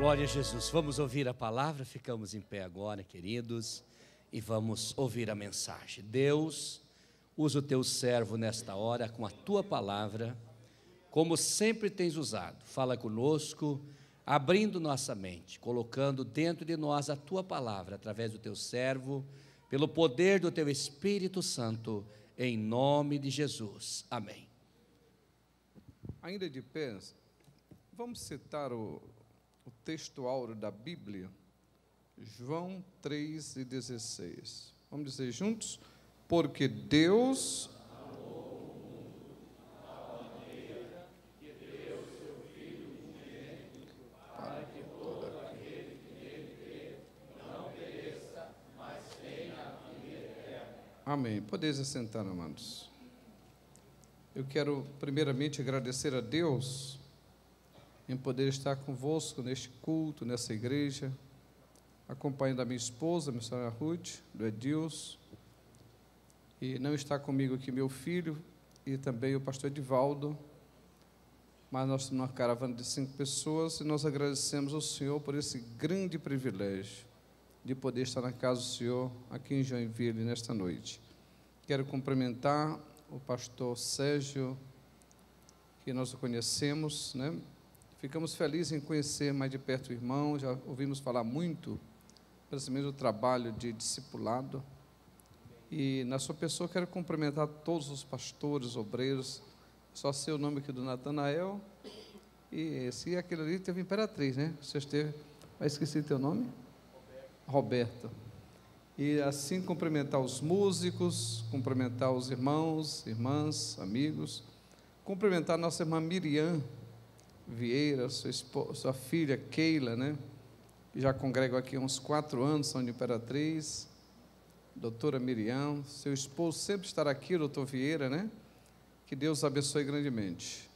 Glória a Jesus. Vamos ouvir a palavra, ficamos em pé agora, queridos, e vamos ouvir a mensagem. Deus, usa o teu servo nesta hora com a tua palavra, como sempre tens usado. Fala conosco, abrindo nossa mente, colocando dentro de nós a tua palavra, através do teu servo, pelo poder do teu Espírito Santo, em nome de Jesus. Amém. Ainda de pé, vamos citar o texto áureo da Bíblia, João 3,16. Vamos dizer juntos? Porque Deus amou o mundo de tal maneira que deu seu Filho unigênito, para que todo aquele que nele crê não pereça, mas tenha a vida eterna. Amém. Podeis assentar, amados. Eu quero primeiramente agradecer a Deus em poder estar convosco neste culto, nessa igreja, acompanhando a minha esposa, a missionária Ruth, do Edilson, e não está comigo aqui meu filho, e também o pastor Edivaldo, mas nós somos uma caravana de 5 pessoas, e nós agradecemos ao Senhor por esse grande privilégio de poder estar na casa do Senhor, aqui em Joinville, nesta noite. Quero cumprimentar o pastor Sérgio, que nós o conhecemos, né? Ficamos felizes em conhecer mais de perto o irmão, já ouvimos falar muito, principalmente do trabalho de discipulado. E na sua pessoa quero cumprimentar todos os pastores, obreiros, só sei o nome aqui do Natanael, e esse aquele ali teve Imperatriz, né? Você esteve, esqueci teu nome? Roberto. E assim cumprimentar os músicos, cumprimentar os irmãos, irmãs, amigos, cumprimentar a nossa irmã Miriam Vieira, sua filha Keila, né? Já congrego aqui há uns 4 anos, são de Imperatriz, doutora Miriam, seu esposo sempre estará aqui, doutor Vieira, né? Que Deus abençoe grandemente.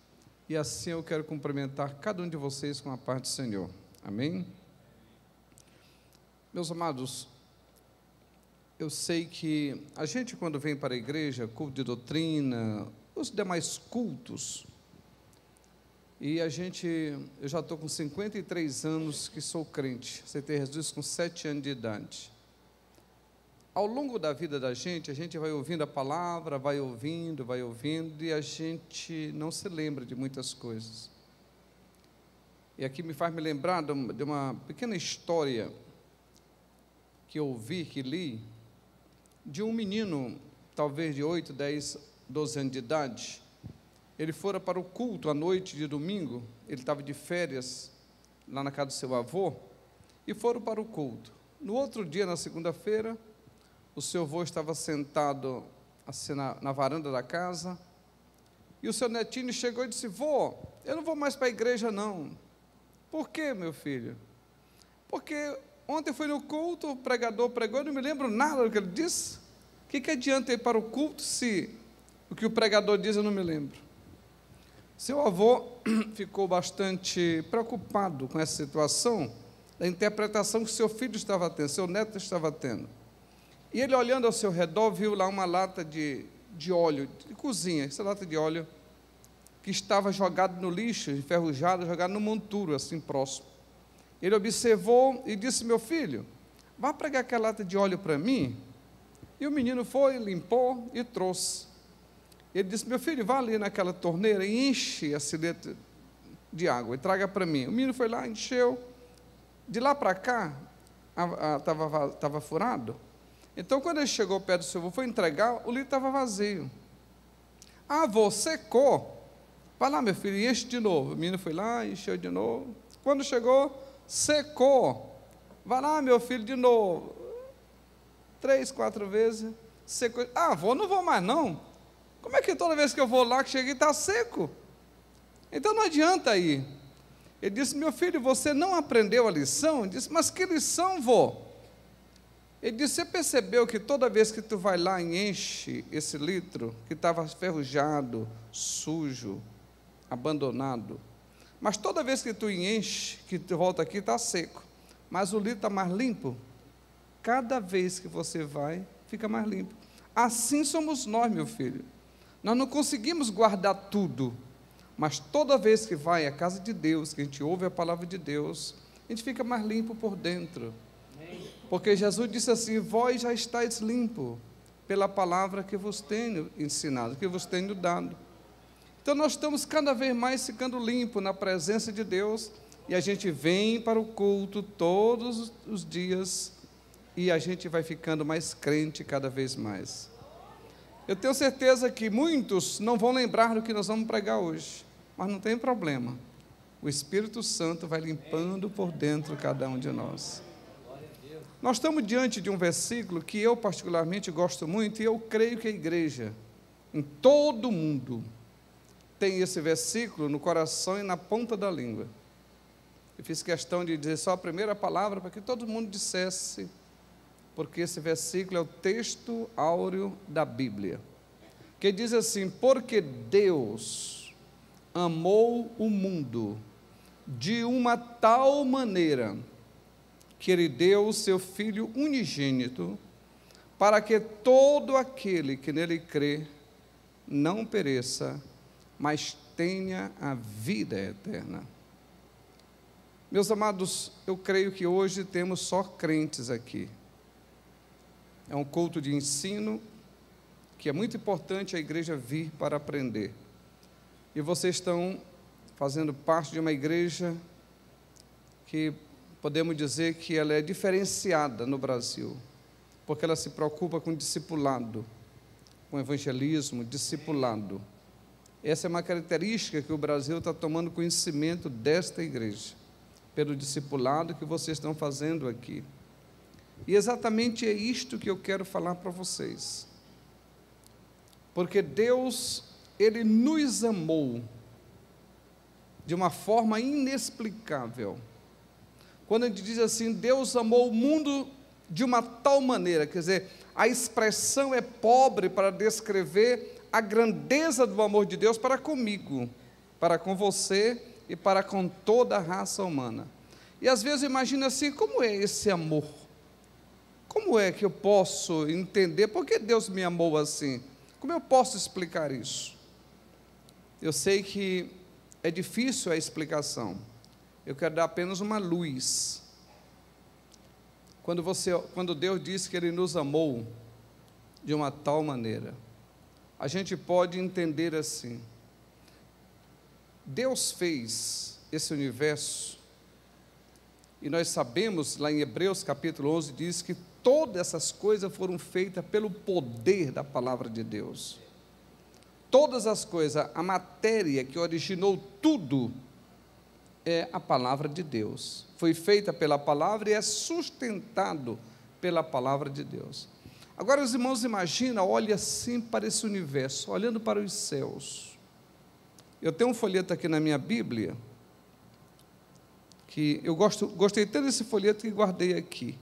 E assim eu quero cumprimentar cada um de vocês com a paz do Senhor. Amém? Meus amados, eu sei que a gente, quando vem para a igreja, culto de doutrina, os demais cultos, e eu já estou com 53 anos que sou crente, aceitei Jesus com 7 anos de idade. Ao longo da vida da gente, a gente vai ouvindo a palavra, vai ouvindo, e a gente não se lembra de muitas coisas. E aqui me faz me lembrar de uma pequena história que eu ouvi, que li, de um menino, talvez de 8, 10, 12 anos de idade. Ele fora para o culto à noite de domingo, ele estava de férias lá na casa do seu avô, e foram para o culto. No outro dia, na segunda-feira, o seu avô estava sentado assim na varanda da casa, e o seu netinho chegou e disse: vô, eu não vou mais para a igreja não. Por quê, meu filho? Porque ontem fui no culto, o pregador pregou, eu não me lembro nada do que ele disse. O que adianta ir para o culto se o que o pregador diz eu não me lembro? Seu avô ficou bastante preocupado com essa situação, da interpretação que seu filho estava tendo, seu neto estava tendo. E ele, olhando ao seu redor, viu lá uma lata de óleo, de cozinha, essa lata de óleo, que estava jogada no lixo, enferrujada, jogada no monturo, assim próximo. Ele observou e disse: meu filho, vá pegar aquela lata de óleo para mim. E o menino foi, limpou e trouxe. Ele disse: meu filho, vá ali naquela torneira e enche a cilindro de água e traga para mim. O menino foi lá, encheu. De lá para cá, estava furado. Então, quando ele chegou perto do seu avô, foi entregar, o litro estava vazio. Ah, avô, secou. Vai lá, meu filho, e enche de novo. O menino foi lá, encheu de novo. Quando chegou, secou. Vai lá, meu filho, de novo. 3, 4 vezes, secou. Ah, avô, não vou mais não. Como é que toda vez que eu vou lá, que cheguei, está seco? Então não adianta ir. Ele disse: meu filho, você não aprendeu a lição? Ele disse: mas que lição, vô? Ele disse: você percebeu que toda vez que tu vai lá e enche esse litro, que estava enferrujado, sujo, abandonado, mas toda vez que tu enche, que tu volta aqui, está seco, mas o litro está mais limpo? Cada vez que você vai, fica mais limpo. Assim somos nós, meu filho. Nós não conseguimos guardar tudo, mas toda vez que vai à casa de Deus, que a gente ouve a palavra de Deus, a gente fica mais limpo por dentro. Porque Jesus disse assim: vós já estáis limpo pela palavra que vos tenho ensinado, que vos tenho dado. Então nós estamos cada vez mais ficando limpos na presença de Deus, e a gente vem para o culto todos os dias, e a gente vai ficando mais crente cada vez mais. Eu tenho certeza que muitos não vão lembrar do que nós vamos pregar hoje, mas não tem problema. O Espírito Santo vai limpando por dentro cada um de nós. Nós estamos diante de um versículo que eu particularmente gosto muito, e eu creio que a igreja, em todo o mundo, tem esse versículo no coração e na ponta da língua. Eu fiz questão de dizer só a primeira palavra para que todo mundo dissesse, porque esse versículo é o texto áureo da Bíblia, que diz assim: porque Deus amou o mundo de uma tal maneira que Ele deu o seu Filho unigênito, para que todo aquele que nele crê não pereça, mas tenha a vida eterna. Meus amados, eu creio que hoje temos só crentes aqui. É um culto de ensino, que é muito importante a igreja vir para aprender. E vocês estão fazendo parte de uma igreja que podemos dizer que ela é diferenciada no Brasil, porque ela se preocupa com discipulado, com evangelismo, discipulado. Essa é uma característica que o Brasil está tomando conhecimento desta igreja, pelo discipulado que vocês estão fazendo aqui. E exatamente é isto que eu quero falar para vocês. Porque Deus, Ele nos amou de uma forma inexplicável. Quando a gente diz assim, Deus amou o mundo de uma tal maneira, quer dizer, a expressão é pobre para descrever a grandeza do amor de Deus para comigo, para com você e para com toda a raça humana. E às vezes eu imagino assim, como é esse amor? Como é que eu posso entender por que Deus me amou assim? Como eu posso explicar isso? Eu sei que é difícil a explicação. Eu quero dar apenas uma luz. Quando Deus disse que Ele nos amou de uma tal maneira, a gente pode entender assim: Deus fez esse universo, e nós sabemos, lá em Hebreus capítulo 11, diz que todas essas coisas foram feitas pelo poder da palavra de Deus. Todas as coisas, a matéria que originou tudo, é a palavra de Deus. Foi feita pela palavra e é sustentado pela palavra de Deus. Agora os irmãos imaginam, olha assim para esse universo, olhando para os céus. Eu tenho um folheto aqui na minha Bíblia, que eu gostei tanto desse folheto que guardei aqui.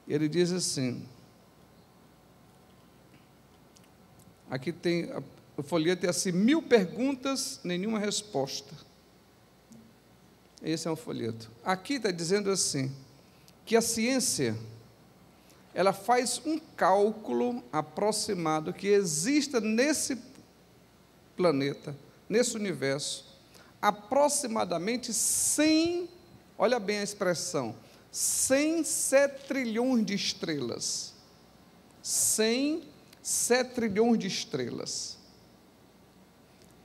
Ele diz assim, aqui tem, o folheto é assim, 1000 perguntas, nenhuma resposta. Esse é um folheto. Aqui está dizendo assim, que a ciência, ela faz um cálculo aproximado que exista nesse planeta, nesse universo, aproximadamente 100, olha bem a expressão, 100 setrilhões de estrelas. 100 setrilhões de estrelas.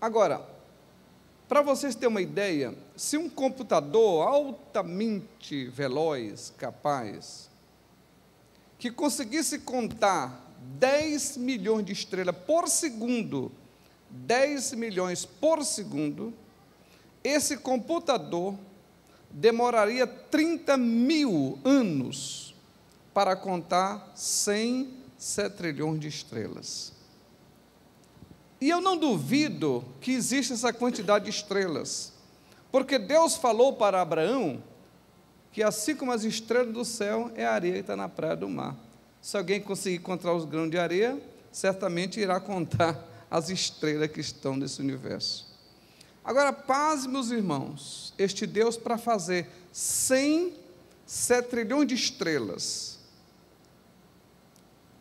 Agora, para vocês terem uma ideia, se um computador altamente veloz, capaz, que conseguisse contar 10 milhões de estrelas por segundo, 10 milhões por segundo, esse computador demoraria 30.000 anos para contar 100 setrilhões de estrelas. E eu não duvido que existe essa quantidade de estrelas, porque Deus falou para Abraão que assim como as estrelas do céu é a areia que está na praia do mar. Se alguém conseguir contar os grãos de areia, certamente irá contar as estrelas que estão nesse universo. Agora, paz, meus irmãos, este Deus, para fazer 100 setrilhões de estrelas,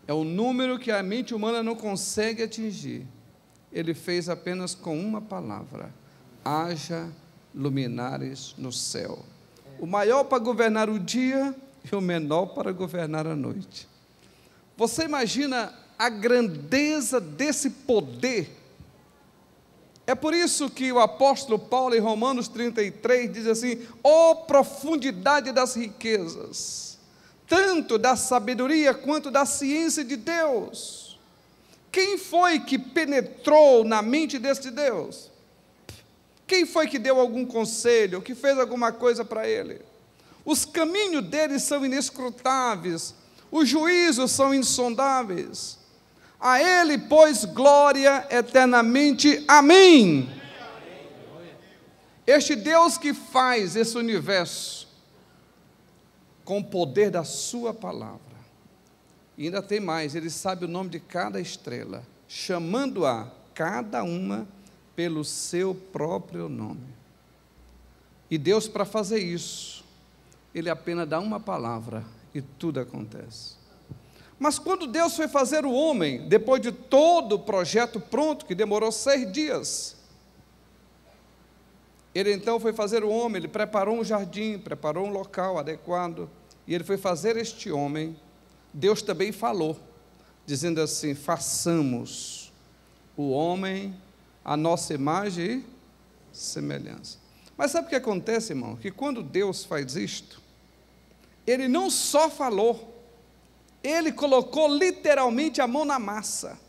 é o número que a mente humana não consegue atingir. Ele fez apenas com uma palavra: haja luminares no céu. o maior para governar o dia e o menor para governar a noite. Você imagina a grandeza desse poder? É por isso que o apóstolo Paulo, em Romanos 33, diz assim: ó profundidade das riquezas, tanto da sabedoria quanto da ciência de Deus. Quem foi que penetrou na mente deste Deus? Quem foi que deu algum conselho, que fez alguma coisa para ele? Os caminhos dele são inescrutáveis, os juízos são insondáveis. A ele, pois, glória eternamente. Amém. Este Deus que faz esse universo com o poder da sua palavra. E ainda tem mais, ele sabe o nome de cada estrela, chamando-a cada uma pelo seu próprio nome. E Deus, para fazer isso, ele apenas dá uma palavra e tudo acontece. Mas quando Deus foi fazer o homem, depois de todo o projeto pronto, que demorou 6 dias, ele então foi fazer o homem, ele preparou um jardim, preparou um local adequado, e ele foi fazer este homem. Deus também falou, dizendo assim: façamos o homem a nossa imagem e semelhança. Mas sabe o que acontece, irmão? Que quando Deus faz isto, ele não só falou, ele colocou literalmente a mão na massa.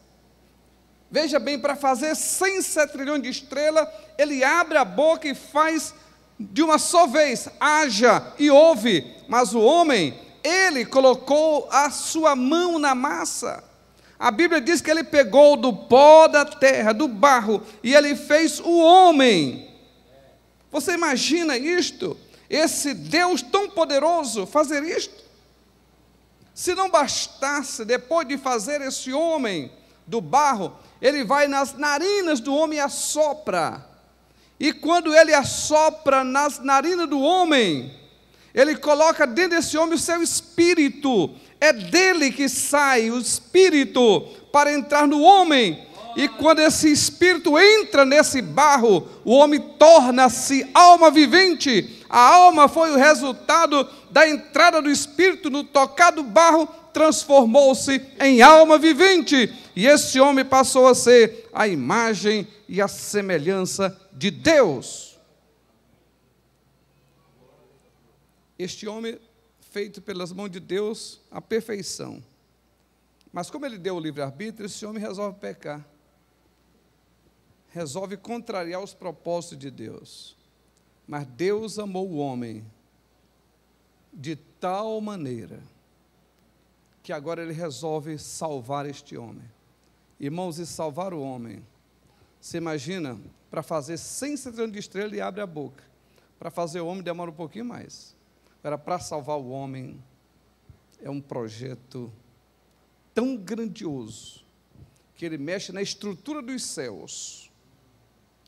Veja bem, para fazer 100 setrilhões de estrelas, ele abre a boca e faz de uma só vez: haja e ouve. Mas o homem, ele colocou a sua mão na massa. A Bíblia diz que ele pegou do pó da terra, do barro, e ele fez o homem. Você imagina isto? Esse Deus tão poderoso fazer isto? Se não bastasse, depois de fazer esse homem do barro, ele vai nas narinas do homem e assopra. E quando ele assopra nas narinas do homem, ele coloca dentro desse homem o seu espírito. É dele que sai o espírito para entrar no homem. E quando esse espírito entra nesse barro, o homem torna-se alma vivente. A alma foi o resultado da entrada do espírito no tocar do barro, transformou-se em alma vivente. E esse homem passou a ser a imagem e a semelhança de Deus. Este homem, feito pelas mãos de Deus, a perfeição. Mas como ele deu o livre-arbítrio, esse homem resolve pecar. Resolve contrariar os propósitos de Deus. Mas Deus amou o homem de tal maneira que agora ele resolve salvar este homem. Irmãos, e salvar o homem, você imagina, para fazer 100 setrilhões de estrelas, ele abre a boca. Para fazer o homem demora um pouquinho mais. Agora, para salvar o homem, é um projeto tão grandioso, que ele mexe na estrutura dos céus,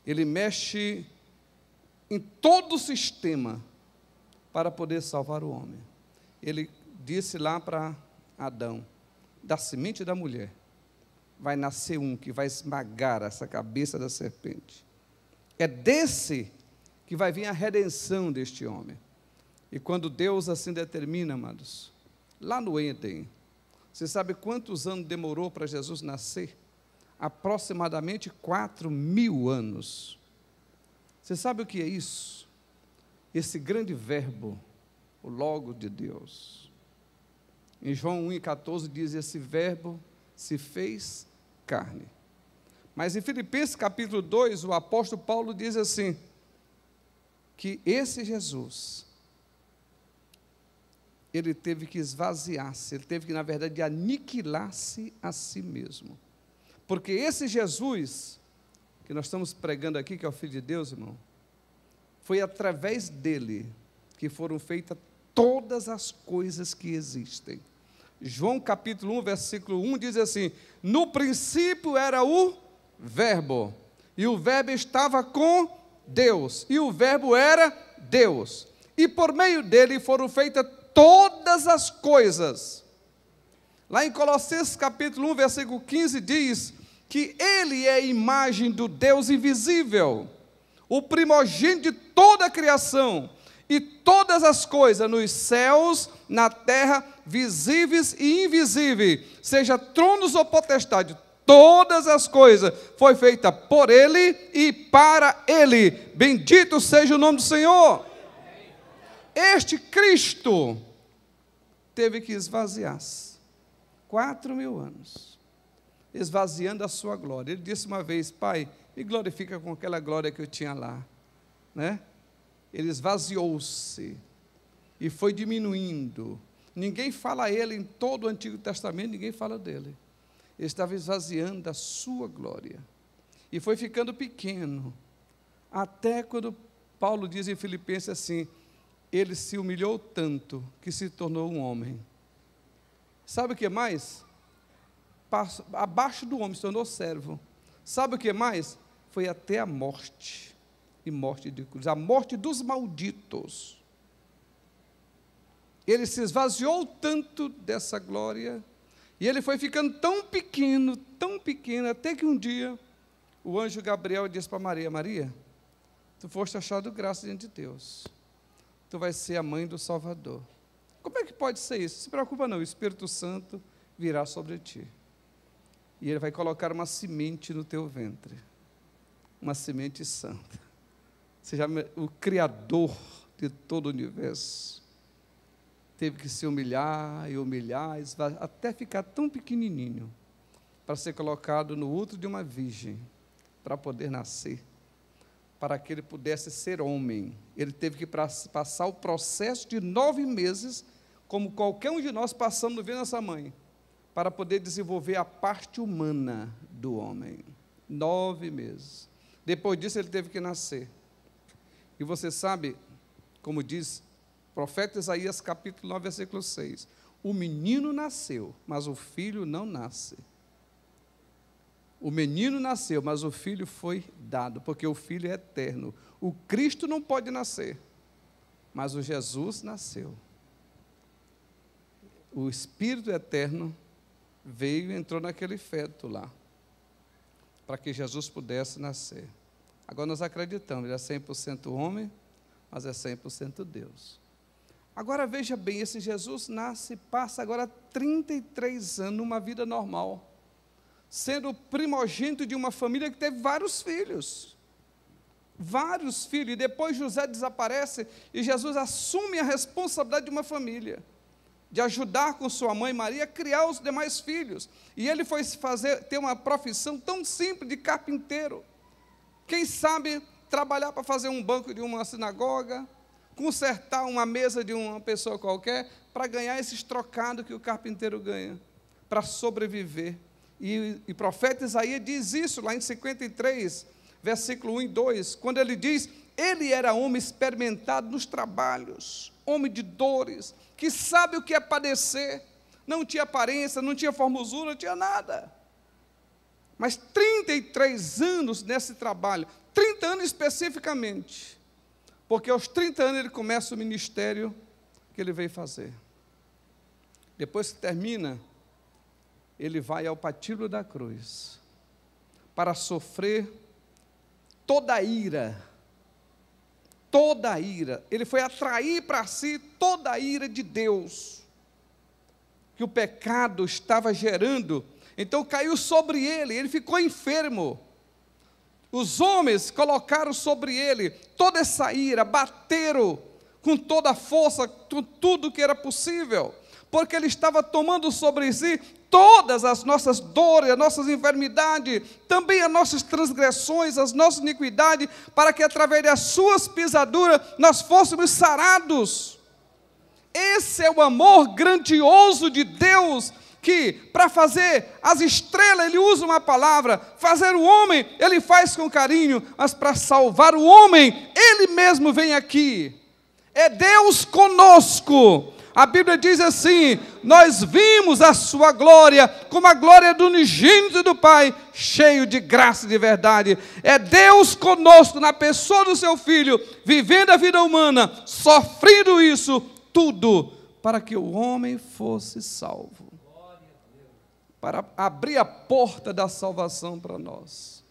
ele mexe em todo o sistema, para poder salvar o homem. Ele disse lá para Adão: da semente da mulher vai nascer um que vai esmagar essa cabeça da serpente. É desse que vai vir a redenção deste homem. E quando Deus assim determina, amados, lá no Éden, você sabe quantos anos demorou para Jesus nascer? Aproximadamente 4.000 anos. Você sabe o que é isso? Esse grande verbo, o Logo de Deus. Em João 1,14 diz: esse verbo se fez carne. Mas em Filipenses capítulo 2, o apóstolo Paulo diz assim, que esse Jesus, ele teve que esvaziar-se, ele teve que, na verdade, aniquilar-se a si mesmo. Porque esse Jesus, que nós estamos pregando aqui, que é o Filho de Deus, irmão, foi através dele que foram feitas todas as coisas que existem. João capítulo 1, versículo 1 diz assim: no princípio era o verbo, e o verbo estava com Deus, e o verbo era Deus, e por meio dele foram feitas todas as coisas. Lá em Colossenses capítulo 1, versículo 15 diz que ele é a imagem do Deus invisível, o primogênito de toda a criação, e todas as coisas nos céus, na terra, visíveis e invisíveis, seja tronos ou potestade, todas as coisas foi feita por Ele e para Ele. Bendito seja o nome do Senhor. Este Cristo teve que esvaziar-se 4.000 anos, esvaziando a sua glória. Ele disse uma vez: Pai, me glorifica com aquela glória que eu tinha lá, né? Ele esvaziou-se e foi diminuindo. Ninguém fala a ele em todo o Antigo Testamento, ninguém fala dele. Ele estava esvaziando a sua glória e foi ficando pequeno, até quando Paulo diz em Filipenses assim: ele se humilhou tanto que se tornou um homem. Sabe o que mais? Abaixo do homem se tornou servo. Sabe o que mais? Foi até a morte, e morte de cruz, a morte dos malditos. Ele se esvaziou tanto dessa glória, e ele foi ficando tão pequeno, até que um dia o anjo Gabriel disse para Maria: Maria, tu foste achado graça diante de Deus, tu vais ser a mãe do Salvador. Como é que pode ser isso? Não se preocupa não, o Espírito Santo virá sobre ti, e ele vai colocar uma semente no teu ventre, uma semente santa. Seja o Criador de todo o universo teve que se humilhar e humilhar, até ficar tão pequenininho, para ser colocado no útero de uma virgem, para poder nascer, para que ele pudesse ser homem. Ele teve que passar o processo de 9 meses, como qualquer um de nós passamos no ventre dessa mãe, para poder desenvolver a parte humana do homem. 9 meses. Depois disso ele teve que nascer. E você sabe, como diz o profeta Isaías, capítulo 9, versículo 6, o menino nasceu, mas o filho não nasce. O menino nasceu, mas o filho foi dado, porque o filho é eterno. O Cristo não pode nascer, mas o Jesus nasceu. O Espírito eterno veio e entrou naquele feto lá, para que Jesus pudesse nascer. Agora nós acreditamos, ele é 100% homem, mas é 100% Deus. Agora veja bem, esse Jesus nasce e passa agora 33 anos numa vida normal, sendo o primogênito de uma família que teve vários filhos, e depois José desaparece, e Jesus assume a responsabilidade de uma família, de ajudar com sua mãe Maria a criar os demais filhos, e ele foi ter uma profissão tão simples de carpinteiro. Quem sabe trabalhar para fazer um banco de uma sinagoga, consertar uma mesa de uma pessoa qualquer, para ganhar esses trocados que o carpinteiro ganha, para sobreviver. E o profeta Isaías diz isso lá em 53, versículo 1 e 2, quando ele diz: ele era homem experimentado nos trabalhos, homem de dores, que sabe o que é padecer, não tinha aparência, não tinha formosura, não tinha nada. Mas 33 anos nesse trabalho, 30 anos especificamente, porque aos 30 anos ele começa o ministério que ele veio fazer. Depois que termina, ele vai ao patíbulo da cruz, para sofrer toda a ira, ele foi atrair para si toda a ira de Deus, que o pecado estava gerando. Então caiu sobre ele, ele ficou enfermo. Os homens colocaram sobre ele toda essa ira, bateram com toda a força, com tudo que era possível, porque ele estava tomando sobre si todas as nossas dores, as nossas enfermidades, também as nossas transgressões, as nossas iniquidades, para que através das suas pisaduras nós fôssemos sarados. Esse é o amor grandioso de Deus, que para fazer as estrelas ele usa uma palavra, fazer o homem ele faz com carinho, mas para salvar o homem ele mesmo vem aqui. É Deus conosco. A Bíblia diz assim: nós vimos a sua glória, como a glória do unigênito do Pai, cheio de graça e de verdade. É Deus conosco na pessoa do seu Filho, vivendo a vida humana, sofrendo isso tudo, para que o homem fosse salvo, para abrir a porta da salvação para nós.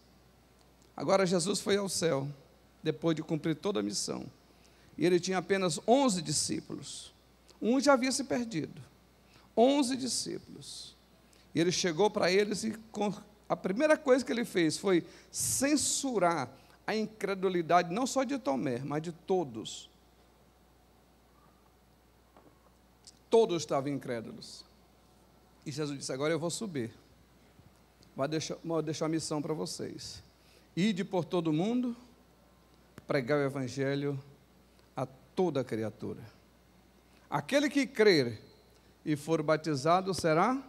Agora Jesus foi ao céu, depois de cumprir toda a missão, E ele tinha apenas 11 discípulos. Um já havia se perdido. 11 discípulos. E ele chegou para eles e a primeira coisa que ele fez foi censurar a incredulidade, não só de Tomé, mas de todos. Todos estavam incrédulos. E Jesus disse: agora eu vou subir. Vou deixar a missão para vocês. Ide por todo o mundo, pregar o evangelho a toda criatura. Aquele que crer e for batizado será,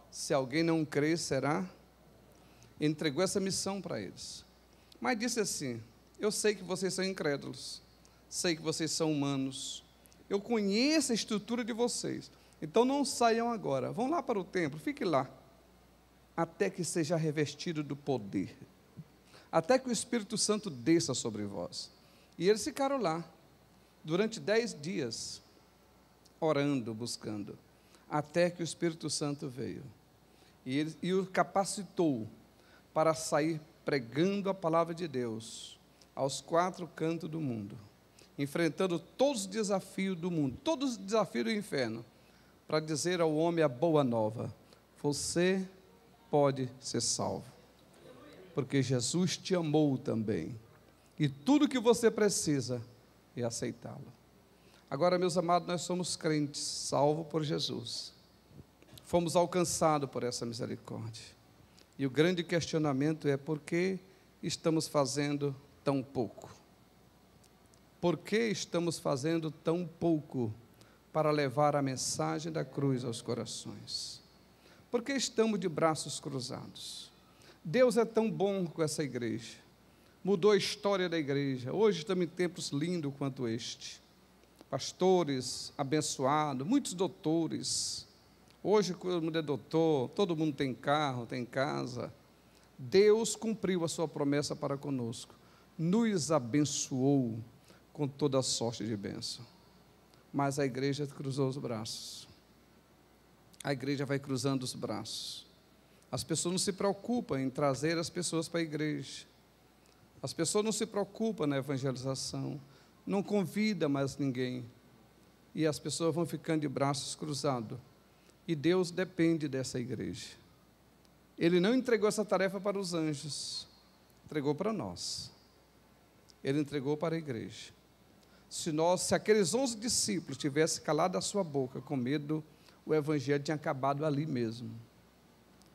se alguém não crer, será. Entregou essa missão para eles. Mas disse assim: eu sei que vocês são incrédulos, sei que vocês são humanos, eu conheço a estrutura de vocês, então não saiam agora, vão lá para o templo, fiquem lá, até que seja revestido do poder, até que o Espírito Santo desça sobre vós. E eles ficaram lá, durante 10 dias, orando, buscando, até que o Espírito Santo veio, e o capacitou para sair pregando a palavra de Deus, aos 4 cantos do mundo, enfrentando todos os desafios do mundo, todos os desafios do inferno, para dizer ao homem a boa nova: você pode ser salvo, porque Jesus te amou também, e tudo que você precisa é aceitá-lo. Agora, meus amados, nós somos crentes, salvos por Jesus, fomos alcançados por essa misericórdia, e o grande questionamento é: por que estamos fazendo tão pouco? Por que estamos fazendo tão pouco para levar a mensagem da cruz aos corações? Por que estamos de braços cruzados? Deus é tão bom com essa igreja, mudou a história da igreja. Hoje estamos em tempos lindos quanto este, pastores abençoados, muitos doutores. Hoje todo mundo é doutor, todo mundo tem carro, tem casa. Deus cumpriu a sua promessa para conosco, nos abençoou com toda a sorte de bênção. Mas a igreja cruzou os braços. A igreja vai cruzando os braços. As pessoas não se preocupam em trazer as pessoas para a igreja. As pessoas não se preocupam na evangelização, não convida mais ninguém. E as pessoas vão ficando de braços cruzados. E Deus depende dessa igreja. Ele não entregou essa tarefa para os anjos, entregou para nós. Ele entregou para a igreja. Se aqueles 11 discípulos tivessem calado a sua boca com medo, o evangelho tinha acabado ali mesmo.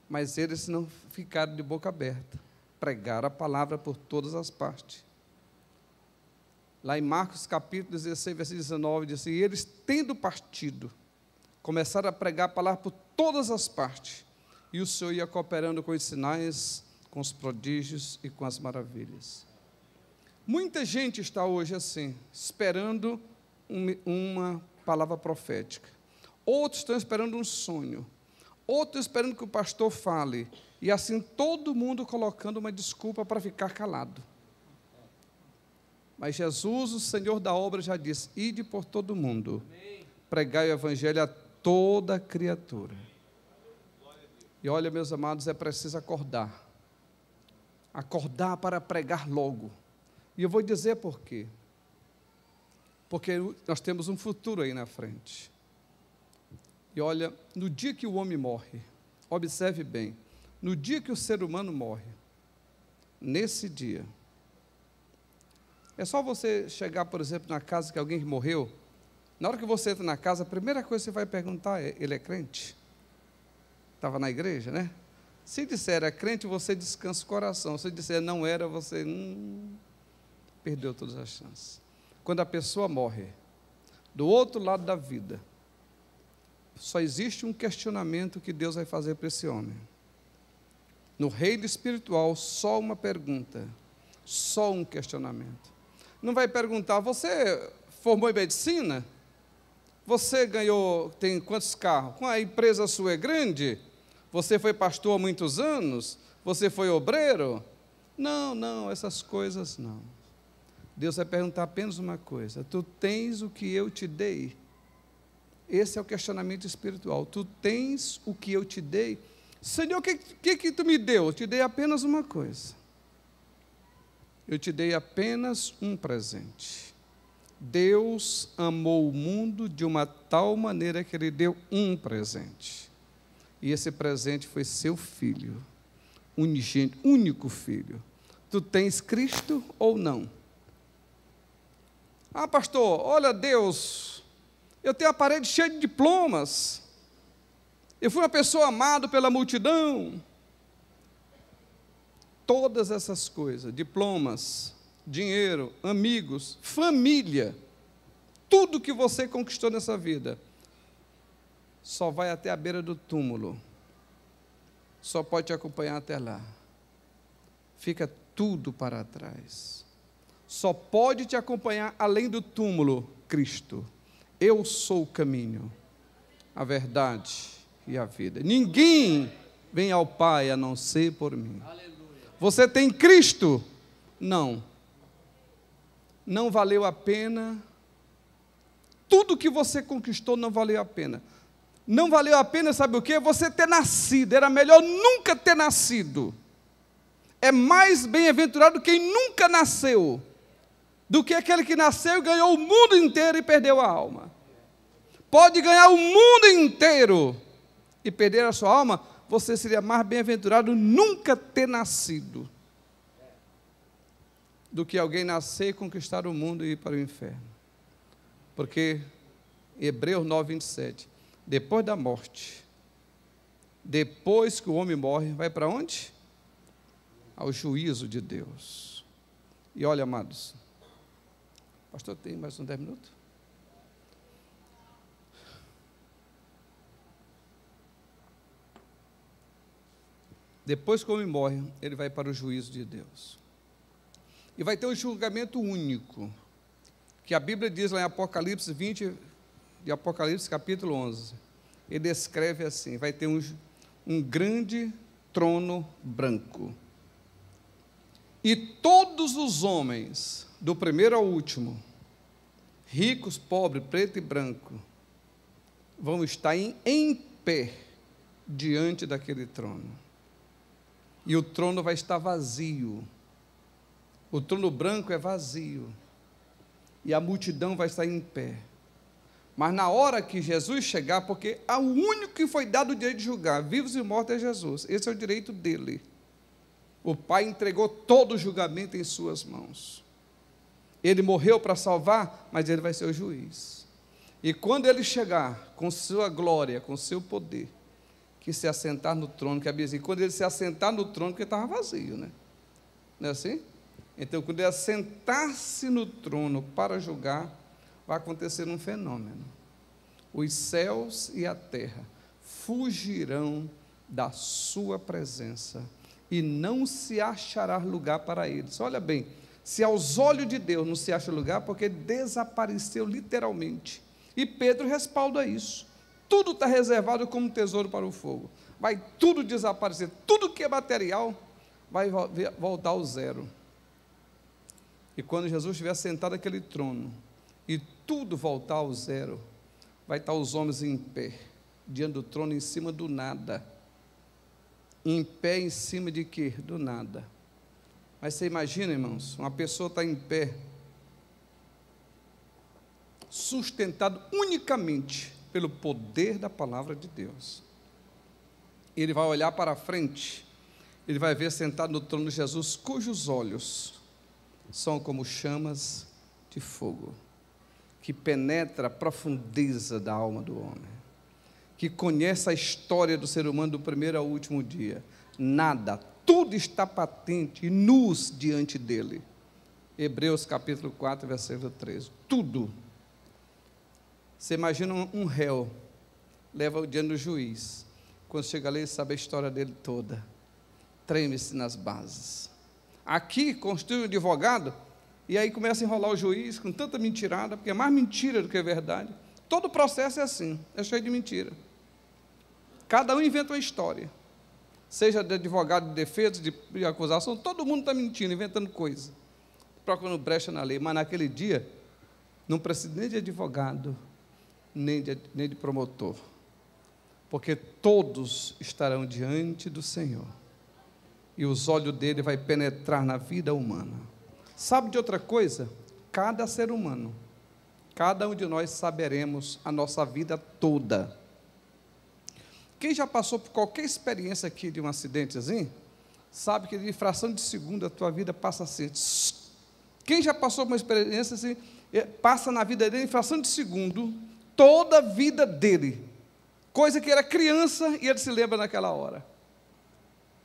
Mas eles não ficaram de boca aberta, pregaram a palavra por todas as partes. Lá em Marcos capítulo 16, versículo 19, diz assim: e eles, tendo partido, começaram a pregar a palavra por todas as partes, e o Senhor ia cooperando com os sinais, com os prodígios e com as maravilhas. Muita gente está hoje assim, esperando uma palavra profética. Outros estão esperando um sonho. Outros esperando que o pastor fale. E assim todo mundo colocando uma desculpa para ficar calado. Mas Jesus, o Senhor da obra, já disse: ide por todo mundo, pregai o evangelho a toda criatura. E olha, meus amados, é preciso acordar. Acordar para pregar logo. E eu vou dizer por quê. Porque nós temos um futuro aí na frente. E olha, no dia que o homem morre, observe bem, no dia que o ser humano morre, nesse dia, é só você chegar, por exemplo, na casa que alguém morreu, na hora que você entra na casa, a primeira coisa que você vai perguntar é: ele é crente? Estava na igreja, né? Se disser é crente, você descansa o coração. Se disser não era, você perdeu todas as chances. Quando a pessoa morre, do outro lado da vida, só existe um questionamento que Deus vai fazer para esse homem. No reino espiritual, só uma pergunta, só um questionamento. Não vai perguntar: você formou em medicina? Você ganhou, tem quantos carros? A empresa sua é grande? Você foi pastor há muitos anos? Você foi obreiro? Não, essas coisas não. Deus vai perguntar apenas uma coisa: tu tens o que eu te dei? Esse é o questionamento espiritual. Tu tens o que eu te dei? Senhor, o que tu me deu? Eu te dei apenas uma coisa. Eu te dei apenas um presente. Deus amou o mundo de uma tal maneira que Ele deu um presente. E esse presente foi seu filho, unigênito, único filho. Tu tens Cristo ou não? Ah, pastor, olha Deus, eu tenho a parede cheia de diplomas. Eu fui uma pessoa amada pela multidão. Todas essas coisas, diplomas, dinheiro, amigos, família, tudo que você conquistou nessa vida, só vai até a beira do túmulo, só pode te acompanhar até lá, fica tudo para trás, só pode te acompanhar além do túmulo, Cristo. Eu sou o caminho, a verdade e a vida, ninguém vem ao Pai a não ser por mim. Você tem Cristo? Não. Não valeu a pena. Tudo que você conquistou não valeu a pena. Não valeu a pena, sabe o quê? Você ter nascido. Era melhor nunca ter nascido. É mais bem-aventurado quem nunca nasceu do que aquele que nasceu e ganhou o mundo inteiro e perdeu a alma. Pode ganhar o mundo inteiro e perder a sua alma. Você seria mais bem-aventurado nunca ter nascido do que alguém nascer e conquistar o mundo e ir para o inferno. Porque Hebreus 9, 27, depois da morte, depois que o homem morre, vai para onde? Ao juízo de Deus. E olha, amados, pastor, tem mais uns 10 minutos? Depois que o homem morre, ele vai para o juízo de Deus. E vai ter um julgamento único, que a Bíblia diz lá em Apocalipse 20, de Apocalipse capítulo 11. Ele descreve assim, vai ter um grande trono branco. E todos os homens, do primeiro ao último, ricos, pobres, preto e branco, vão estar em pé diante daquele trono. E o trono vai estar vazio. O trono branco é vazio. E a multidão vai estar em pé. Mas na hora que Jesus chegar, porque o único que foi dado o direito de julgar, vivos e mortos, é Jesus. Esse é o direito dele. O Pai entregou todo o julgamento em suas mãos. Ele morreu para salvar, mas ele vai ser o juiz. E quando ele chegar com sua glória, com seu poder, que se assentar no trono, que a Bíblia diz, quando ele se assentar no trono, porque estava vazio, né? Não é assim? Então, quando ele assentar-se no trono para julgar, vai acontecer um fenômeno. Os céus e a terra fugirão da sua presença e não se achará lugar para eles. Olha bem, se aos olhos de Deus não se acha lugar, porque desapareceu literalmente. E Pedro respalda isso. Tudo está reservado como tesouro para o fogo. Vai tudo desaparecer. Tudo que é material vai voltar ao zero. E quando Jesus estiver sentado naquele trono e tudo voltar ao zero, vai estar os homens em pé, diante do trono, em cima do nada. Em pé em cima de quê? Do nada. Mas você imagina, irmãos, uma pessoa está em pé, sustentado unicamente pelo poder da palavra de Deus. Ele vai olhar para frente, ele vai ver sentado no trono de Jesus, cujos olhos são como chamas de fogo, que penetra a profundeza da alma do homem, que conhece a história do ser humano do primeiro ao último dia. Nada, tudo está patente e nus diante dele. Hebreus capítulo 4, versículo 13. Tudo. Você imagina um réu, leva o diante do juiz, quando chega ali, ele sabe a história dele toda, treme-se nas bases. Aqui, constitui um advogado, e aí começa a enrolar o juiz com tanta mentirada, porque é mais mentira do que verdade. Todo o processo é assim, é cheio de mentira. Cada um inventa uma história, seja de advogado de defesa, de acusação, todo mundo está mentindo, inventando coisa, procurando brecha na lei, mas naquele dia, não precisa nem de advogado, nem de promotor, porque todos estarão diante do Senhor, e os olhos dele vai penetrar na vida humana. Sabe de outra coisa? Cada ser humano cada um de nós saberemos a nossa vida toda. Quem já passou por qualquer experiência aqui de um acidentezinho, sabe que de fração de segundo a tua vida passa assim. Quem já passou por uma experiência assim, passa na vida dele em fração de segundo, toda a vida dele, coisa que era criança e ele se lembra naquela hora.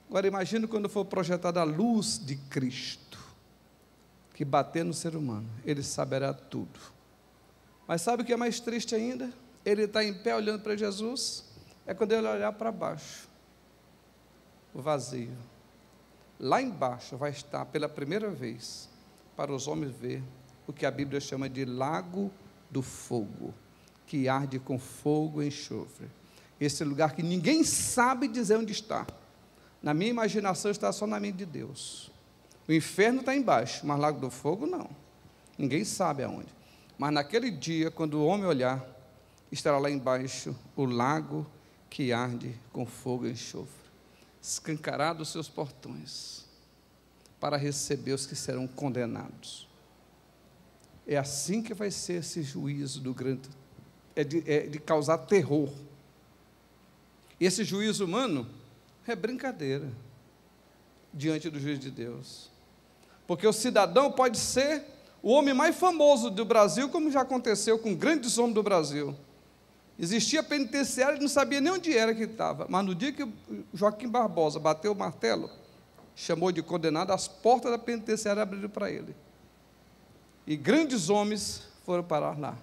Agora imagine quando for projetada a luz de Cristo, que bater no ser humano, ele saberá tudo. Mas sabe o que é mais triste ainda? Ele está em pé olhando para Jesus, é quando ele olhar para baixo, o vazio. Lá embaixo vai estar pela primeira vez, para os homens ver, o que a Bíblia chama de lago do fogo, que arde com fogo e enxofre. Esse lugar que ninguém sabe dizer onde está. Na minha imaginação está só na mente de Deus. O inferno está embaixo, mas lago do fogo não. Ninguém sabe aonde. Mas naquele dia, quando o homem olhar, estará lá embaixo o lago que arde com fogo e enxofre, escancarado os seus portões, para receber os que serão condenados. É assim que vai ser esse juízo do grande, é de causar terror. Esse juízo humano é brincadeira diante do juízo de Deus, porque o cidadão pode ser o homem mais famoso do Brasil, como já aconteceu com grandes homens do Brasil. Existia penitenciário, ele não sabia nem onde era que estava, mas no dia que Joaquim Barbosa bateu o martelo, chamou de condenado, as portas da penitenciária abriram para ele, e grandes homens foram parar lá.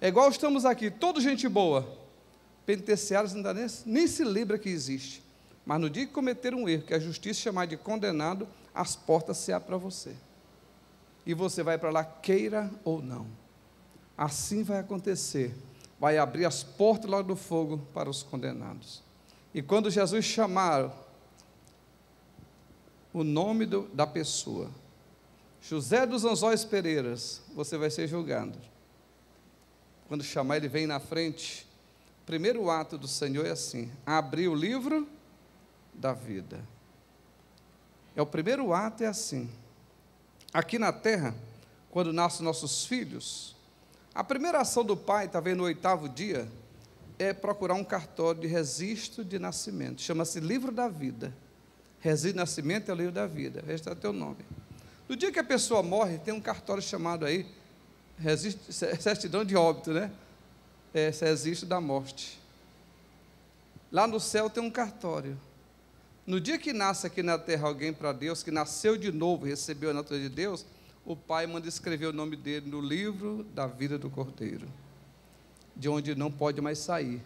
É igual estamos aqui, toda gente boa, penitenciários ainda nem se lembra que existe, mas no dia que cometer um erro, que a justiça chamar de condenado, as portas se abrem para você, e você vai para lá, queira ou não. Assim vai acontecer, vai abrir as portas lá do fogo para os condenados. E quando Jesus chamar o nome da pessoa, José dos Anzóis Pereiras, você vai ser julgado. Quando chamar, ele vem na frente. O primeiro ato do Senhor é assim: abrir o livro da vida. O primeiro ato é assim. Aqui na terra, quando nascem nossos filhos, a primeira ação do pai, talvez no 8º dia, é procurar um cartório de registro de nascimento. Chama-se livro da vida. Registro de nascimento é o livro da vida. Registrar teu nome. No dia que a pessoa morre, tem um cartório chamado aí, certidão de óbito, né? Esse registro da morte. Lá no céu tem um cartório. No dia que nasce aqui na terra alguém para Deus, que nasceu de novo, recebeu a natureza de Deus, o pai manda escrever o nome dele no livro da vida do Cordeiro, de onde não pode mais sair,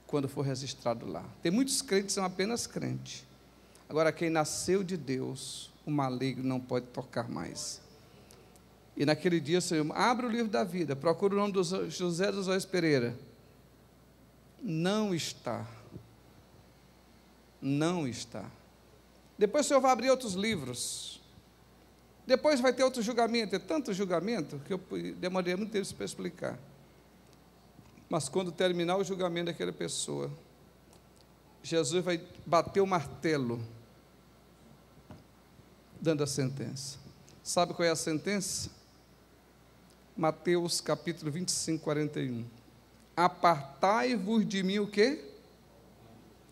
quando for registrado lá. Tem muitos crentes que são apenas crentes. Agora, quem nasceu de Deus, o maligno não pode tocar mais. E naquele dia, o Senhor abre o livro da vida, procura o nome de José dos Anzóis Pereira. Não está. Não está. Depois o Senhor vai abrir outros livros. Depois vai ter outro julgamento. É tanto julgamento que eu demorei muito tempo para explicar. Mas quando terminar o julgamento daquela pessoa, Jesus vai bater o martelo, dando a sentença. Sabe qual é a sentença? Mateus capítulo 25, 41. Apartai-vos de mim o quê?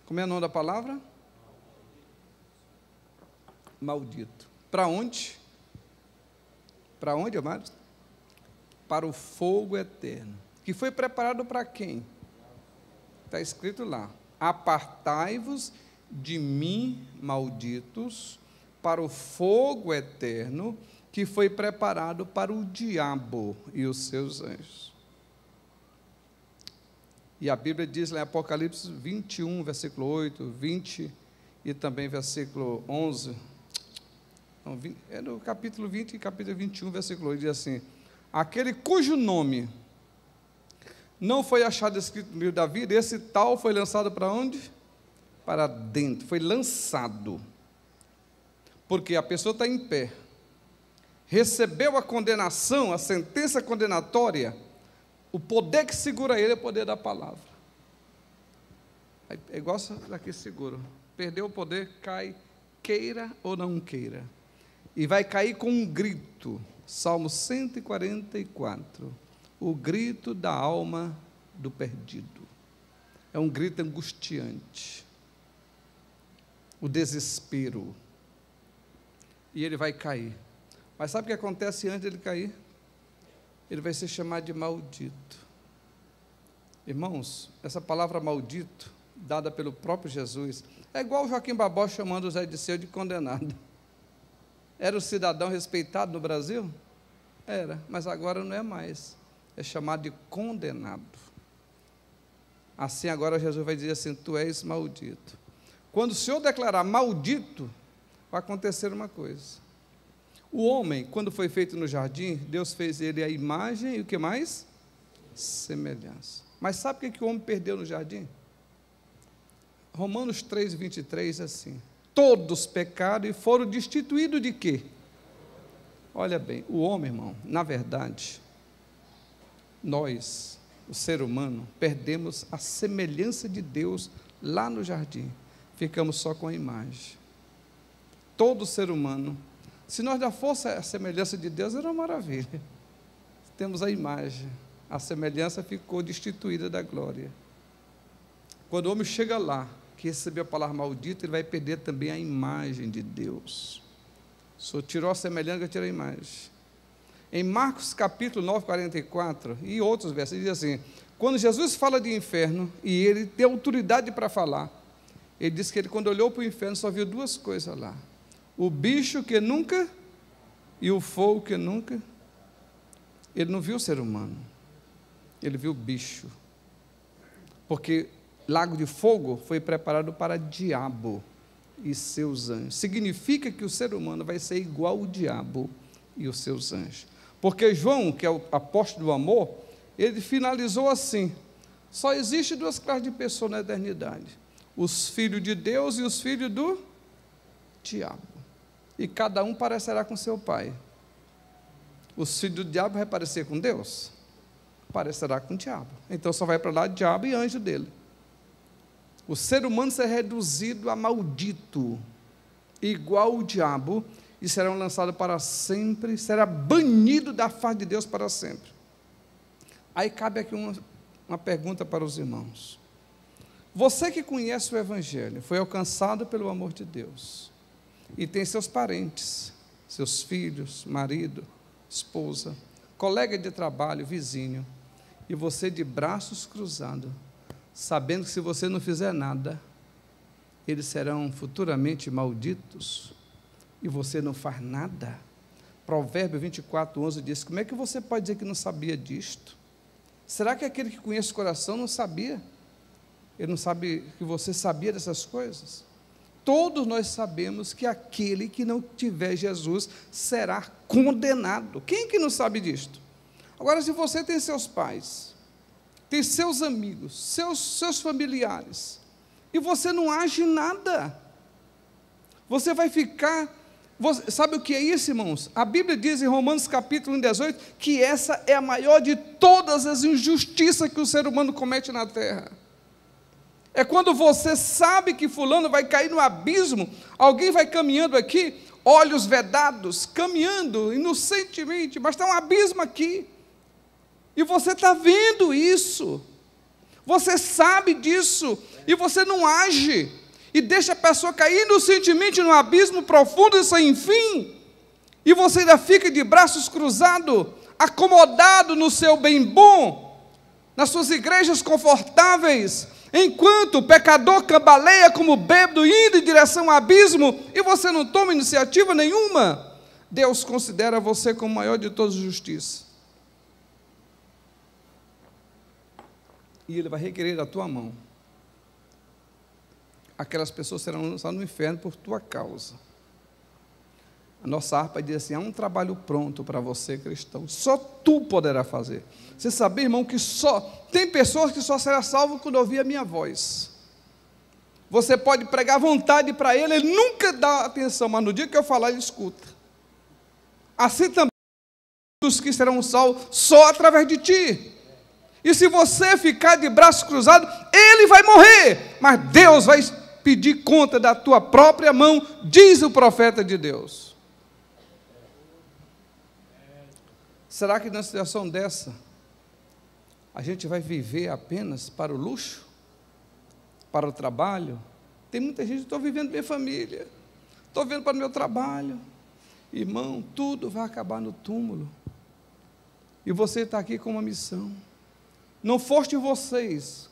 Como é o nome da palavra? Maldito. Para onde? Para onde, amados? Para o fogo eterno. Que foi preparado para quem? Está escrito lá: apartai-vos de mim, malditos, para o fogo eterno, que foi preparado para o diabo e os seus anjos. E a Bíblia diz lá em Apocalipse 21, versículo 8, 20 e também versículo 11, não, é no capítulo 20 e capítulo 21, versículo 8, diz assim: aquele cujo nome não foi achado escrito no livro da vida, esse tal foi lançado para onde? Para dentro, foi lançado, porque a pessoa está em pé, recebeu a condenação, a sentença condenatória. O poder que segura ele é o poder da palavra. É igual daqui seguro. Perdeu o poder, cai, queira ou não queira. E vai cair com um grito. Salmo 144, o grito da alma do perdido. É um grito angustiante, o desespero, e ele vai cair. Mas sabe o que acontece antes dele cair? Ele vai ser chamado de maldito. Irmãos, essa palavra maldito, dada pelo próprio Jesus, é igual o Joaquim Babó chamando o Zé Disseu de condenado. Era o cidadão respeitado no Brasil? Era, mas agora não é mais. É chamado de condenado. Assim agora Jesus vai dizer assim: tu és maldito. Quando o Senhor declarar maldito, vai acontecer uma coisa. O homem, quando foi feito no jardim, Deus fez ele a imagem e o que mais? Semelhança. Mas sabe o que o homem perdeu no jardim? Romanos 3, 23, assim: todos pecaram e foram destituídos de quê? Olha bem, o homem, irmão, na verdade, nós, o ser humano, perdemos a semelhança de Deus lá no jardim. Ficamos só com a imagem. Todo ser humano, se nós já fosse a semelhança de Deus, era uma maravilha. Temos a imagem, a semelhança ficou destituída da glória. Quando o homem chega lá, que recebeu a palavra maldito, ele vai perder também a imagem de Deus. O Senhor tirou a semelhança, tirou a imagem. Em Marcos capítulo 9, 44 e outros versos, diz assim: quando Jesus fala de inferno, e ele tem autoridade para falar, ele diz que ele, quando olhou para o inferno, só viu duas coisas lá: o bicho que nunca e o fogo que nunca. Ele não viu o ser humano, ele viu o bicho, porque lago de fogo foi preparado para diabo e seus anjos. Significa que o ser humano vai ser igual ao diabo e os seus anjos. Porque João, que é o apóstolo do amor, ele finalizou assim: só existe duas classes de pessoas na eternidade: os filhos de Deus e os filhos do diabo. E cada um parecerá com seu pai. Os filhos do diabo vai parecer com Deus? Parecerá com o diabo. Então só vai para lá diabo e anjo dele. O ser humano será reduzido a maldito, igual o diabo, e serão lançados para sempre, será banido da face de Deus para sempre. Aí cabe aqui uma pergunta para os irmãos. Você que conhece o Evangelho, foi alcançado pelo amor de Deus, e tem seus parentes, seus filhos, marido, esposa, colega de trabalho, vizinho, e você de braços cruzados, sabendo que se você não fizer nada, eles serão futuramente malditos, e você não faz nada. Provérbio 24, 11 diz: como é que você pode dizer que não sabia disto? Será que aquele que conhece o coração não sabia? Ele não sabe que você sabia dessas coisas? Todos nós sabemos que aquele que não tiver Jesus será condenado. Quem que não sabe disto? Agora, se você tem seus pais, tem seus amigos, seus familiares, e você não age nada, você vai ficar... sabe o que é isso, irmãos? A Bíblia diz em Romanos capítulo 18, que essa é a maior de todas as injustiças que o ser humano comete na terra. É quando você sabe que fulano vai cair no abismo, alguém vai caminhando aqui, olhos vedados, caminhando inocentemente, mas está um abismo aqui, e você está vendo isso, você sabe disso, e você não age, e deixa a pessoa cair inocentemente no abismo profundo e sem fim, e você ainda fica de braços cruzados, acomodado no seu bem bom, nas suas igrejas confortáveis, enquanto o pecador cambaleia como bêbado, indo em direção ao abismo, e você não toma iniciativa nenhuma. Deus considera você como o maior de todos os justiça, e Ele vai requerer da tua mão. Aquelas pessoas serão lançadas no inferno por tua causa. A nossa harpa diz assim: há um trabalho pronto para você, cristão, só tu poderá fazer. Você sabia, irmão, que tem pessoas que só serão salvas quando ouvir a minha voz. Você pode pregar à vontade para ele nunca dá atenção, mas no dia que eu falar, ele escuta. Assim também os que serão salvos só através de ti. E se você ficar de braços cruzados, ele vai morrer, mas Deus vai pedir conta da tua própria mão, diz o profeta de Deus. Será que numa situação dessa, a gente vai viver apenas para o luxo? Para o trabalho? Tem muita gente, estou vivendo minha família, estou vivendo para o meu trabalho. Irmão, tudo vai acabar no túmulo. E você está aqui com uma missão. Não foste vocês.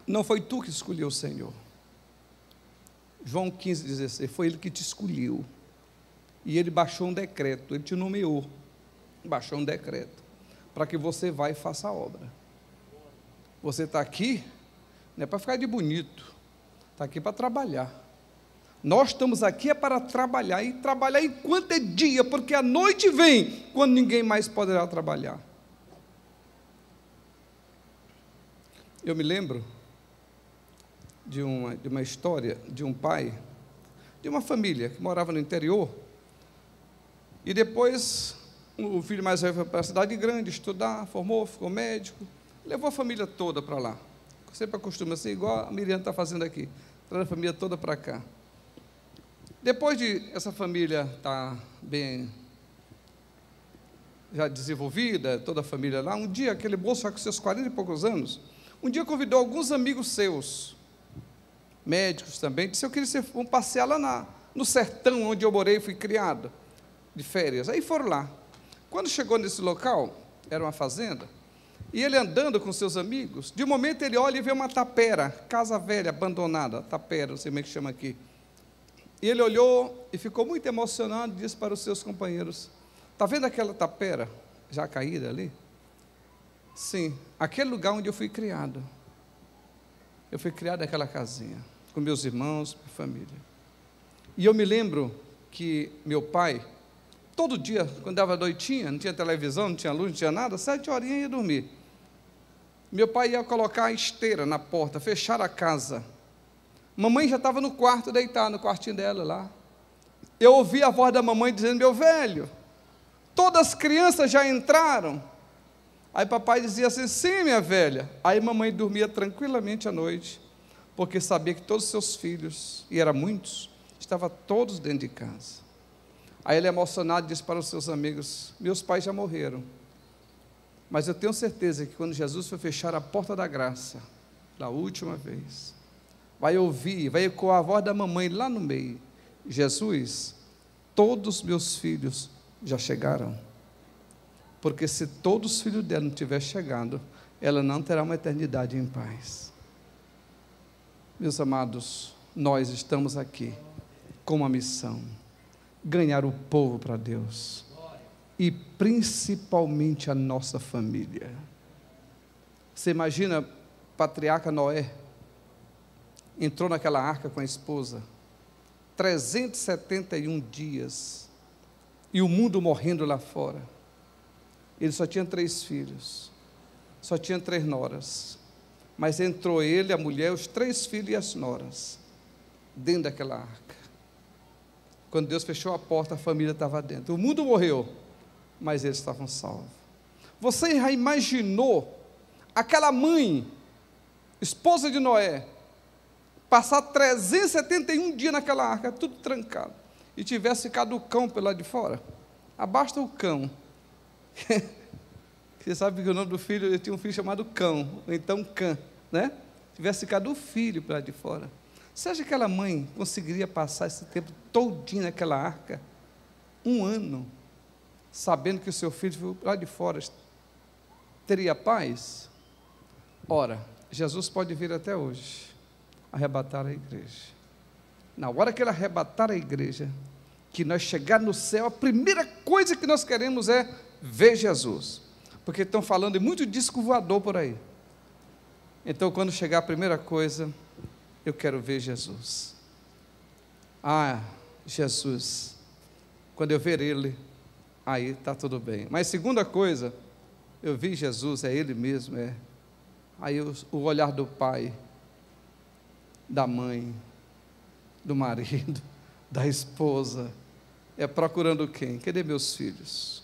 Não foi tu que escolheu o Senhor. João 15,16, foi Ele que te escolheu. E Ele baixou um decreto, Ele te nomeou. Baixou um decreto, para que você vá e faça a obra. Você está aqui, não é para ficar de bonito, está aqui para trabalhar. Nós estamos aqui para trabalhar, e trabalhar enquanto é dia, porque a noite vem, quando ninguém mais poderá trabalhar. Eu me lembro de uma história de um pai, de uma família que morava no interior, e depois o filho mais velho foi para a cidade grande estudar, formou, ficou médico, levou a família toda para lá. Sempre acostuma assim, igual a Miriam está fazendo aqui, traz a família toda para cá. Depois de essa família estar bem já desenvolvida, toda a família lá, um dia aquele moço, já com seus 40 e poucos anos, um dia convidou alguns amigos seus, médicos também, disse: eu queria que vocês vão passear lá no sertão onde eu morei e fui criado, de férias. Aí foram lá. Quando chegou nesse local, era uma fazenda, e ele andando com seus amigos, de um momento ele olha e vê uma tapera, casa velha, abandonada, tapera, não sei como é que chama aqui. E ele olhou e ficou muito emocionado e disse para os seus companheiros: está vendo aquela tapera já caída ali? Sim, aquele lugar onde eu fui criado. Eu fui criado naquela casinha, com meus irmãos, minha família. E eu me lembro que meu pai, todo dia, quando dava noitinha, não tinha televisão, não tinha luz, não tinha nada, 7 horinhas ia dormir. Meu pai ia colocar a esteira na porta, fechar a casa. Mamãe já estava no quarto, deitada, no quartinho dela lá. Eu ouvi a voz da mamãe dizendo: meu velho, todas as crianças já entraram. Aí papai dizia assim: sim, minha velha. Aí mamãe dormia tranquilamente à noite, porque sabia que todos os seus filhos, e eram muitos, estavam todos dentro de casa. Aí ele, emocionado, disse para os seus amigos: meus pais já morreram, mas eu tenho certeza que quando Jesus for fechar a porta da graça, da última vez, vai ouvir, vai ecoar a voz da mamãe lá no meio: Jesus, todos os meus filhos já chegaram. Porque se todos os filhos dela não tiverem chegado, ela não terá uma eternidade em paz. Meus amados, nós estamos aqui com uma missão: ganhar o povo para Deus, e principalmente a nossa família. Você imagina, patriarca Noé entrou naquela arca com a esposa, 371 dias, e o mundo morrendo lá fora. Ele só tinha 3 filhos, só tinha 3 noras, mas entrou ele, a mulher, os 3 filhos e as noras, dentro daquela arca. Quando Deus fechou a porta, a família estava dentro. O mundo morreu, mas eles estavam salvos. Você já imaginou aquela mãe, esposa de Noé, passar 371 dias naquela arca, tudo trancado, e tivesse ficado o cão pelo lado de fora? Abasta o cão. Você sabe que o nome do filho, eu tinha um filho chamado Cão, ou então Cã, né? Tivesse ficado o filho para lá de fora. Você acha que aquela mãe conseguiria passar esse tempo todinho naquela arca, 1 ano, sabendo que o seu filho lá de fora teria paz? Ora, Jesus pode vir até hoje arrebatar a igreja. Na hora que ele arrebatar a igreja, que nós chegar no céu, a primeira coisa que nós queremos é ver Jesus, porque estão falando de muito disco voador por aí. Então, quando chegar a primeira coisa, eu quero ver Jesus. Ah, Jesus, quando eu ver Ele, aí está tudo bem. Mas segunda coisa, eu vi Jesus, é Ele mesmo, é. Aí o olhar do pai, da mãe, do marido, da esposa, é procurando quem? Cadê meus filhos?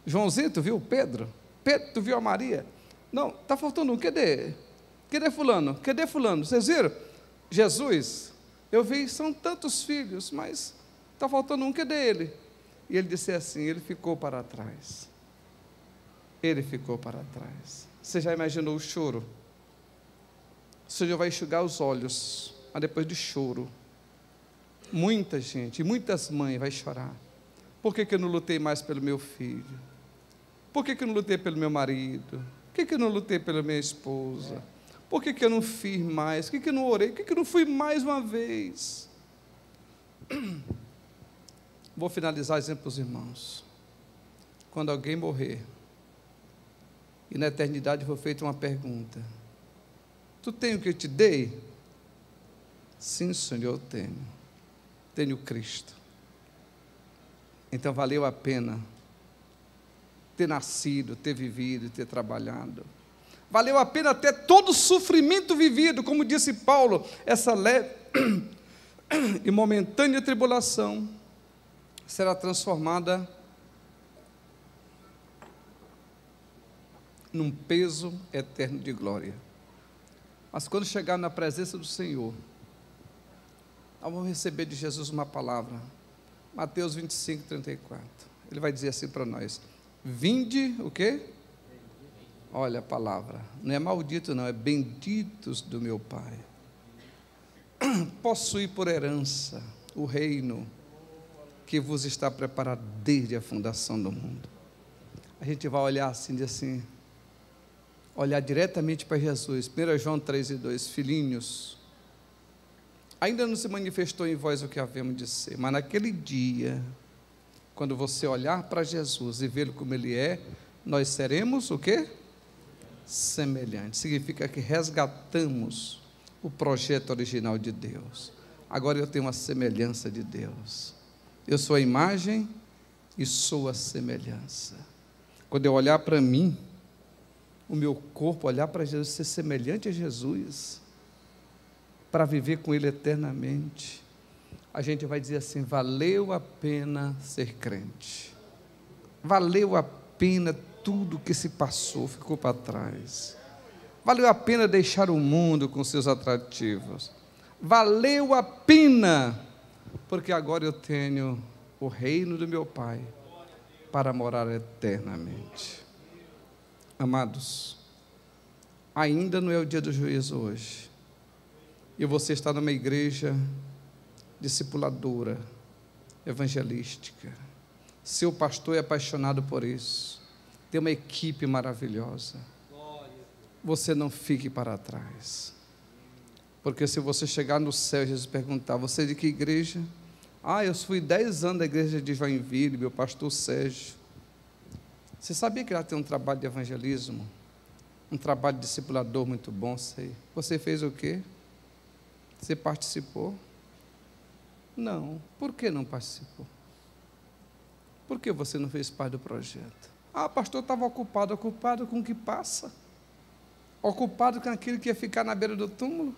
Joãozinho, tu viu o Pedro? Pedro, tu viu a Maria? Não, está faltando um, cadê? Cadê fulano? Cadê fulano? Vocês viram? Jesus, eu vi, são tantos filhos, mas está faltando um, cadê ele? E ele disse assim, ele ficou para trás. Ele ficou para trás. Você já imaginou o choro? O Senhor vai enxugar os olhos, mas depois de choro, muita gente, muitas mães vai chorar. Por que eu não lutei mais pelo meu filho? Por que eu não lutei pelo meu marido? Por que eu não lutei pela minha esposa? Por que eu não fiz mais? Por que eu não orei? Por que eu não fui mais uma vez? Vou finalizar dizendo para os irmãos. Quando alguém morrer, e na eternidade foi feita uma pergunta: tu tem o que eu te dei? Sim, Senhor, eu tenho. Tenho Cristo. Então valeu a pena ter nascido, ter vivido, ter trabalhado. Valeu a pena ter todo o sofrimento vivido, como disse Paulo, essa leve e momentânea tribulação será transformada num peso eterno de glória. Mas quando chegar na presença do Senhor, nós vamos receber de Jesus uma palavra. Mateus 25, 34. Ele vai dizer assim para nós: vinde, o quê? Olha a palavra, não é maldito não, é benditos do meu Pai. Possui por herança o reino que vos está preparado desde a fundação do mundo. A gente vai olhar assim, diz assim, olhar diretamente para Jesus. 1 João 3:2, filhinhos, ainda não se manifestou em vós o que havemos de ser, mas naquele dia, quando você olhar para Jesus e vê-lo como Ele é, nós seremos o quê? Semelhantes. Significa que resgatamos o projeto original de Deus. Agora eu tenho uma semelhança de Deus. Eu sou a imagem e sou a semelhança. Quando eu olhar para mim, o meu corpo, olhar para Jesus, ser semelhante a Jesus, para viver com Ele eternamente, a gente vai dizer assim: valeu a pena ser crente, valeu a pena tudo que se passou, ficou para trás, valeu a pena deixar o mundo com seus atrativos, valeu a pena, porque agora eu tenho o reino do meu Pai para morar eternamente. Amados, ainda não é o dia do juízo hoje, e você está numa igreja discipuladora, evangelística, seu pastor é apaixonado por isso, tem uma equipe maravilhosa. Você não fique para trás, porque se você chegar no céu e Jesus perguntar: você é de que igreja? Eu fui 10 anos da igreja de Joinville, meu pastor Sérgio. Você sabia que lá tem um trabalho de evangelismo, um trabalho de discipulador muito bom? Sei. Você fez o quê? Você participou? Não. Por que não participou? Por que você não fez parte do projeto? Pastor, estava ocupado com o que passa, ocupado com aquilo que ia ficar na beira do túmulo.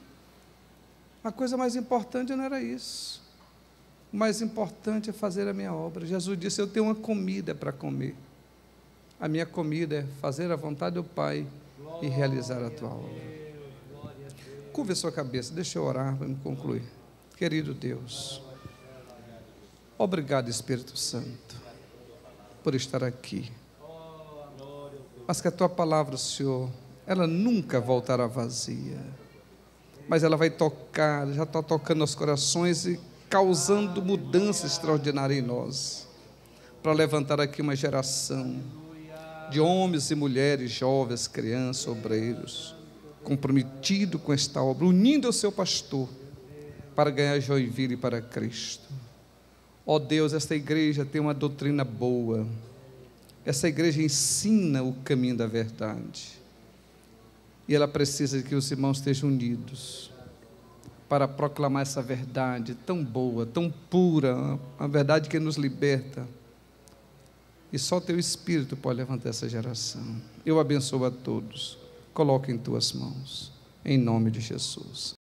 A coisa mais importante não era isso. O mais importante é fazer a minha obra. Jesus disse: eu tenho uma comida para comer. A minha comida é fazer a vontade do Pai e realizar a tua obra. Curva a sua cabeça, deixa eu orar, vamos concluir. Querido Deus, obrigado, Espírito Santo, por estar aqui. Mas que a tua palavra, Senhor, ela nunca voltará vazia, mas ela vai tocar, já está tocando nos corações e causando mudança extraordinária em nós, para levantar aqui uma geração de homens e mulheres, jovens, crianças, obreiros, comprometido com esta obra, unindo ao seu pastor, para ganhar Joinville para Cristo. Ó Deus, esta igreja tem uma doutrina boa, essa igreja ensina o caminho da verdade, e ela precisa que os irmãos estejam unidos, para proclamar essa verdade tão boa, tão pura, a verdade que nos liberta, e só o teu Espírito pode levantar essa geração. Eu abençoo a todos, coloque em tuas mãos, em nome de Jesus.